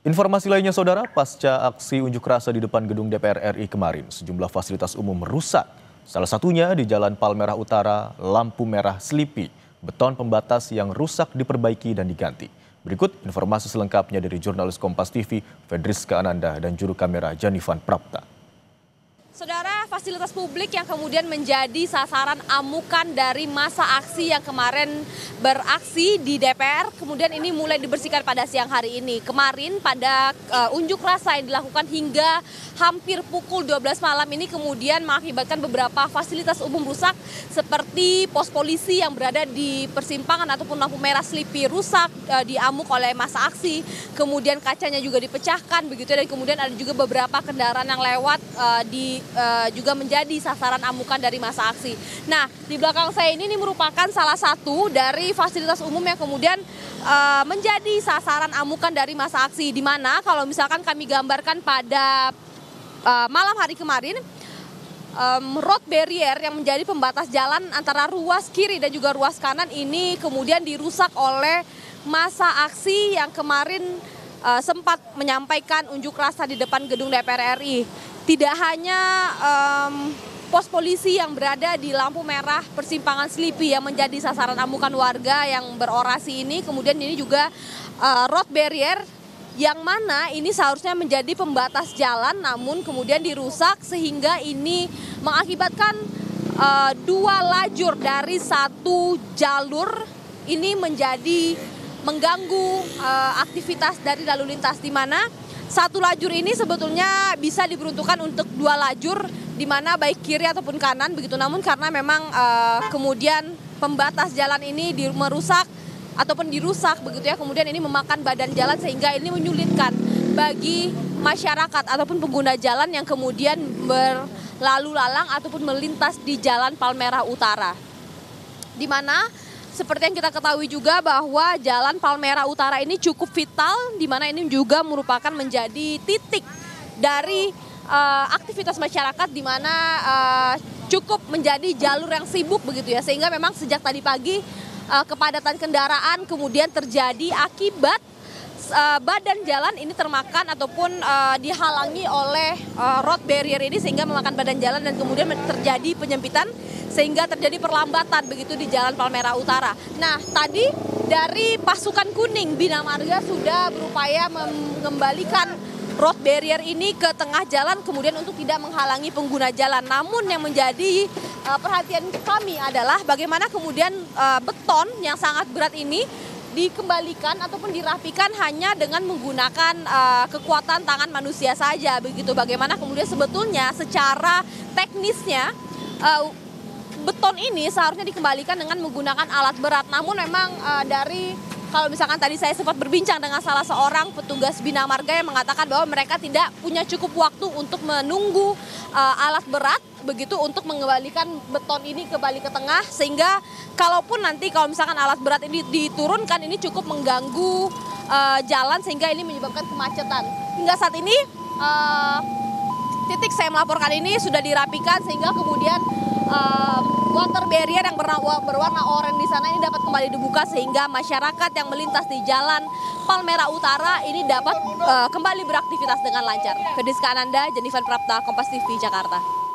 Informasi lainnya saudara, pasca aksi unjuk rasa di depan gedung DPR RI kemarin, sejumlah fasilitas umum rusak. Salah satunya di Jalan Palmerah Utara, lampu merah Selipi, beton pembatas yang rusak diperbaiki dan diganti. Berikut informasi selengkapnya dari jurnalis Kompas TV, Fedriska Ananda dan juru kamera Janifan Prapta. Saudara, fasilitas publik yang kemudian menjadi sasaran amukan dari masa aksi yang kemarin beraksi di DPR, kemudian ini mulai dibersihkan pada siang hari ini. Kemarin pada unjuk rasa yang dilakukan hingga hampir pukul 12 malam ini kemudian mengakibatkan beberapa fasilitas umum rusak seperti pos polisi yang berada di persimpangan ataupun lampu merah Selipi rusak, diamuk oleh masa aksi, kemudian kacanya juga dipecahkan begitu, dan kemudian ada juga beberapa kendaraan yang lewat juga menjadi sasaran amukan dari masa aksi. Nah, di belakang saya ini merupakan salah satu dari fasilitas umum yang kemudian menjadi sasaran amukan dari masa aksi, di mana kalau misalkan kami gambarkan pada malam hari kemarin, road barrier yang menjadi pembatas jalan antara ruas kiri dan juga ruas kanan ini kemudian dirusak oleh masa aksi yang kemarin sempat menyampaikan unjuk rasa di depan gedung DPR RI. Tidak hanya pos polisi yang berada di lampu merah persimpangan Selipi yang menjadi sasaran amukan warga yang berorasi ini, kemudian ini juga road barrier yang mana ini seharusnya menjadi pembatas jalan namun kemudian dirusak sehingga ini mengakibatkan dua lajur dari satu jalur ini menjadi mengganggu aktivitas dari lalu lintas, di mana satu lajur ini sebetulnya bisa diperuntukkan untuk dua lajur di mana baik kiri ataupun kanan begitu, namun karena memang kemudian pembatas jalan ini merusak ataupun dirusak begitu ya, kemudian ini memakan badan jalan sehingga ini menyulitkan bagi masyarakat ataupun pengguna jalan yang kemudian berlalu lalang ataupun melintas di Jalan Palmerah Utara, di mana seperti yang kita ketahui juga bahwa Jalan Palmerah Utara ini cukup vital, di mana ini juga merupakan menjadi titik dari aktivitas masyarakat, di mana cukup menjadi jalur yang sibuk begitu ya, sehingga memang sejak tadi pagi kepadatan kendaraan kemudian terjadi akibat badan jalan ini termakan ataupun dihalangi oleh road barrier ini sehingga memakan badan jalan dan kemudian terjadi penyempitan sehingga terjadi perlambatan begitu di Jalan Palmerah Utara. Nah, tadi dari pasukan kuning Bina Marga sudah berupaya mengembalikan road barrier ini ke tengah jalan kemudian untuk tidak menghalangi pengguna jalan. Namun yang menjadi perhatian kami adalah bagaimana kemudian beton yang sangat berat ini dikembalikan ataupun dirapikan hanya dengan menggunakan kekuatan tangan manusia saja begitu. Bagaimana kemudian sebetulnya secara teknisnya beton ini seharusnya dikembalikan dengan menggunakan alat berat. Namun memang kalau misalkan tadi saya sempat berbincang dengan salah seorang petugas Bina Marga yang mengatakan bahwa mereka tidak punya cukup waktu untuk menunggu alat berat begitu untuk mengembalikan beton ini kembali ke tengah, sehingga kalaupun nanti kalau misalkan alat berat ini diturunkan ini cukup mengganggu jalan sehingga ini menyebabkan kemacetan. Hingga saat ini titik saya melaporkan ini sudah dirapikan sehingga kemudian water barrier yang berwarna oranye di sana ini dapat kembali dibuka sehingga masyarakat yang melintas di Jalan Palmerah Utara ini dapat kembali beraktivitas dengan lancar. Fedriska Ananda, Janifan Prapta, Kompas TV, Jakarta.